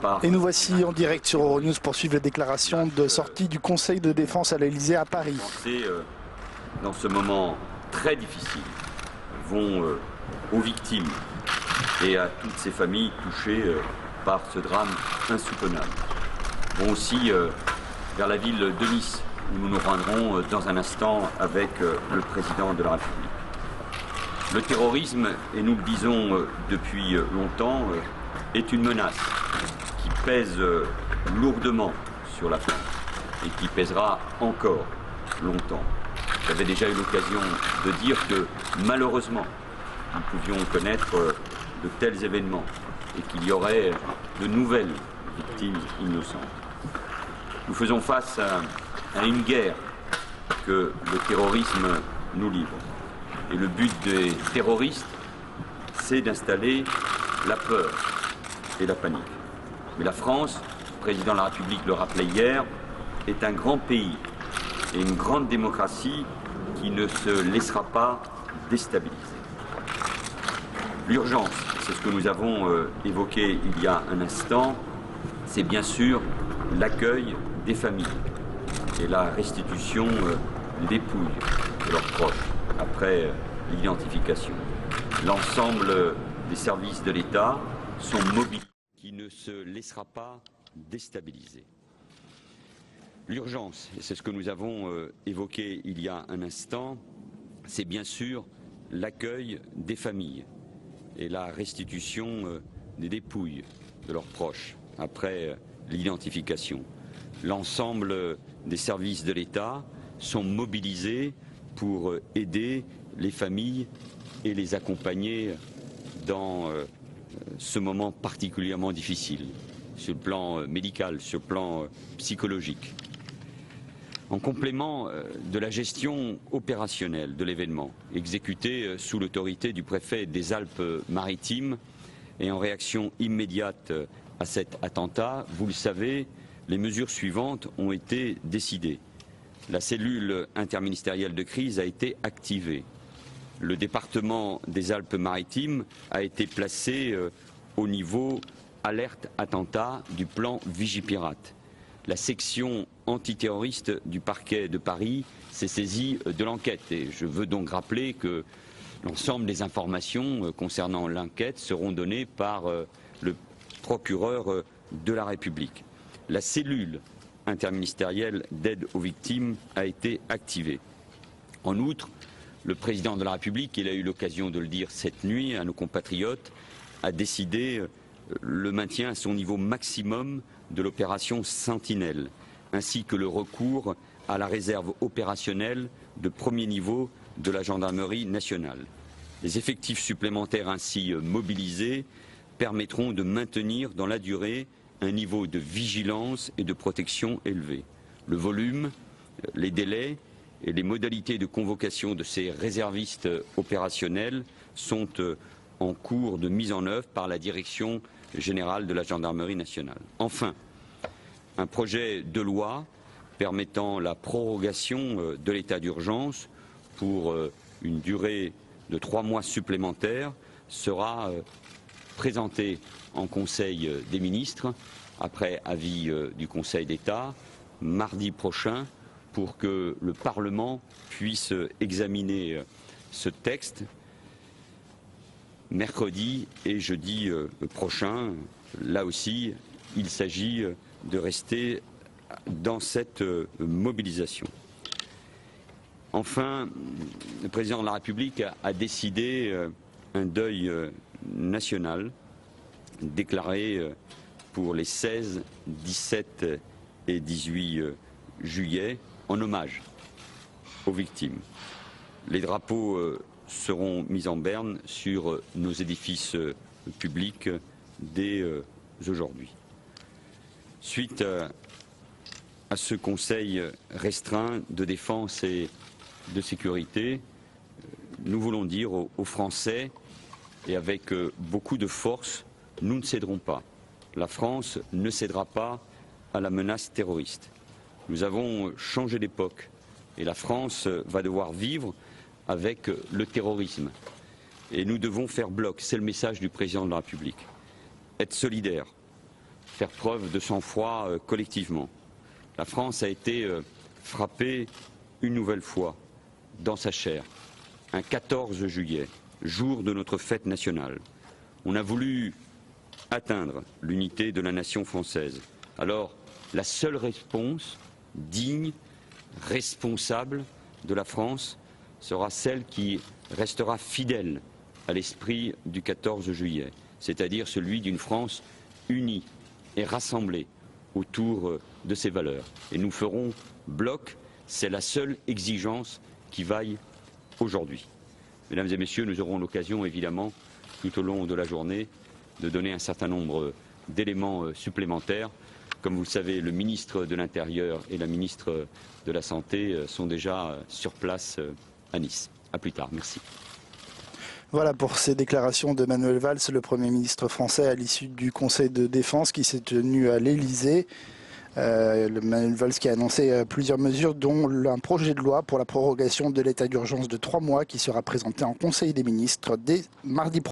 par... Et nous voici en direct sur Euronews pour suivre les déclarations de sortie du Conseil de défense à l'Elysée à Paris. Dans ce moment très difficile, vont aux victimes et à toutes ces familles touchées par ce drame insoutenable. Vont aussi vers la ville de Nice, où nous nous rendrons dans un instant avec le président de la République. Le terrorisme, et nous le disons depuis longtemps, est une menace qui pèse lourdement sur la planète et qui pèsera encore longtemps. J'avais déjà eu l'occasion de dire que malheureusement, nous pouvions connaître de tels événements et qu'il y aurait de nouvelles victimes innocentes. Nous faisons face à une guerre que le terrorisme nous livre. Et le but des terroristes, c'est d'installer la peur et la panique. Mais la France, le président de la République le rappelait hier, est un grand pays et une grande démocratie qui ne se laissera pas déstabiliser. L'urgence, c'est ce que nous avons évoqué il y a un instant, c'est bien sûr l'accueil des familles et la restitution des dépouilles de leurs proches après l'identification. L'ensemble des services de l'État sont mobilisés, qui ne se laissera pas déstabiliser. L'urgence, et c'est ce que nous avons évoqué il y a un instant, c'est bien sûr l'accueil des familles et la restitution des dépouilles de leurs proches après l'identification. L'ensemble des services de l'État sont mobilisés pour aider les familles et les accompagner dans ce moment particulièrement difficile, sur le plan médical, sur le plan psychologique. En complément de la gestion opérationnelle de l'événement, exécutée sous l'autorité du préfet des Alpes-Maritimes et en réaction immédiate à cet attentat, vous le savez, les mesures suivantes ont été décidées. La cellule interministérielle de crise a été activée. Le département des Alpes-Maritimes a été placé au niveau alerte attentat du plan Vigipirate. La section antiterroriste du parquet de Paris s'est saisie de l'enquête. Et je veux donc rappeler que l'ensemble des informations concernant l'enquête seront données par le procureur de la République. La cellule interministérielle d'aide aux victimes a été activée. En outre, le président de la République, il a eu l'occasion de le dire cette nuit à nos compatriotes, a décidé le maintien à son niveau maximum de l'opération Sentinelle, ainsi que le recours à la réserve opérationnelle de premier niveau de la gendarmerie nationale. Les effectifs supplémentaires ainsi mobilisés permettront de maintenir dans la durée un niveau de vigilance et de protection élevé. Le volume, les délais et les modalités de convocation de ces réservistes opérationnels sont en cours de mise en œuvre par la Direction générale de la gendarmerie nationale. Enfin, un projet de loi permettant la prorogation de l'état d'urgence pour une durée de 3 mois supplémentaires sera présenté en Conseil des ministres, après avis du Conseil d'État, mardi prochain, pour que le Parlement puisse examiner ce texte mercredi et jeudi prochain. Là aussi, il s'agit de rester dans cette mobilisation. Enfin, le président de la République a décidé un deuil national déclaré pour les 16, 17 et 18 juillet en hommage aux victimes. Les drapeaux seront mis en berne sur nos édifices publics dès aujourd'hui. Suite à ce Conseil restreint de défense et de sécurité, nous voulons dire aux Français, et avec beaucoup de force, nous ne céderons pas. La France ne cédera pas à la menace terroriste. Nous avons changé d'époque et la France va devoir vivre avec le terrorisme. Et nous devons faire bloc, c'est le message du président de la République. Être solidaires, faire preuve de sang-froid collectivement. La France a été frappée une nouvelle fois dans sa chair, un 14 juillet, jour de notre fête nationale. On a voulu atteindre l'unité de la nation française. Alors, la seule réponse digne, responsable de la France sera celle qui restera fidèle à l'esprit du 14 juillet, c'est-à-dire celui d'une France unie et rassemblée autour de ses valeurs. Et nous ferons bloc, c'est la seule exigence qui vaille aujourd'hui. Mesdames et messieurs, nous aurons l'occasion évidemment tout au long de la journée de donner un certain nombre d'éléments supplémentaires. Comme vous le savez, le ministre de l'Intérieur et la ministre de la Santé sont déjà sur place à Nice. À plus tard. Merci. Voilà pour ces déclarations de Manuel Valls, le Premier ministre français, à l'issue du Conseil de défense qui s'est tenu à l'Elysée. Manuel Valls qui a annoncé plusieurs mesures, dont un projet de loi pour la prorogation de l'état d'urgence de 3 mois qui sera présenté en Conseil des ministres dès mardi prochain.